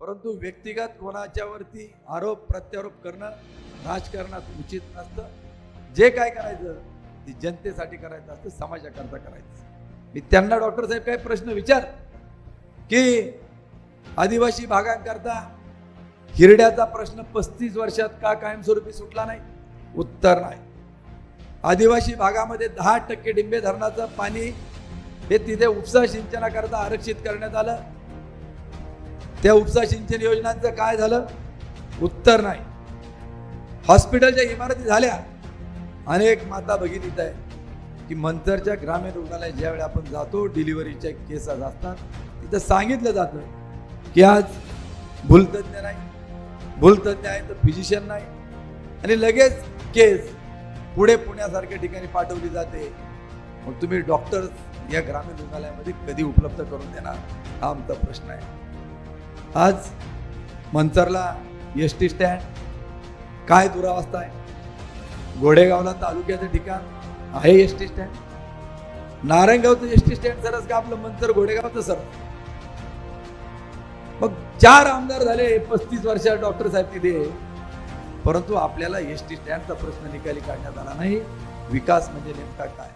परंतु व्यक्तिगत कोणाच्यावरती आरोप प्रत्यारोप करणं राजकारणात उचित नसतं. जे काय करायचं ते जनतेसाठी करायचं असतं, समाजाकरता करायचं. मी त्यांना डॉक्टर साहेब काय प्रश्न विचार की आदिवासी भागांकरता हिरड्याचा प्रश्न 35 वर्षात का कायमस्वरूपी सुटला नाही? उत्तर नाही. आदिवासी भागामध्ये 10% डिंबे धरणाचं पाणी हे तिथे उपसा सिंचनाकरता आरक्षित करण्यात आलं. त्या उपसा सिंचन योजनांचं काय झालं? उत्तर नाही. हॉस्पिटलच्या इमारती झाल्या. अनेक माता भगिनी इथं आहे की मंतरच्या ग्रामीण रुग्णालयात ज्यावेळी आपण जातो, डिलिव्हरीच्या केसेस असतात, तिथं सांगितलं जातं की आज भूलतज्ञ नाही, भूलतज्ञ आहे तर फिजिशियन नाही, आणि लगेच केस पुढे पुण्यासारख्या ठिकाणी पाठवली जाते. मग तुम्ही डॉक्टर्स या ग्रामीण रुग्णालयामध्ये कधी उपलब्ध करून देणार? हा आमचा प्रश्न आहे. आज मंचरला एसटी स्टँड काय दुरावस्था आहे. गोडेगावला तालुक्याचं ठिकाण आहे एसटी स्टँड. नारायणगावचं एसटी स्टँड सरस का आपलं मंचर घोडेगावचं सरस? मग 4 आमदार झाले 35 वर्षात डॉक्टर साहेब तिथे, परंतु आपल्याला एसटी स्टँडचा प्रश्न निकाली काढण्यात आला नाही. विकास म्हणजे नेमका काय?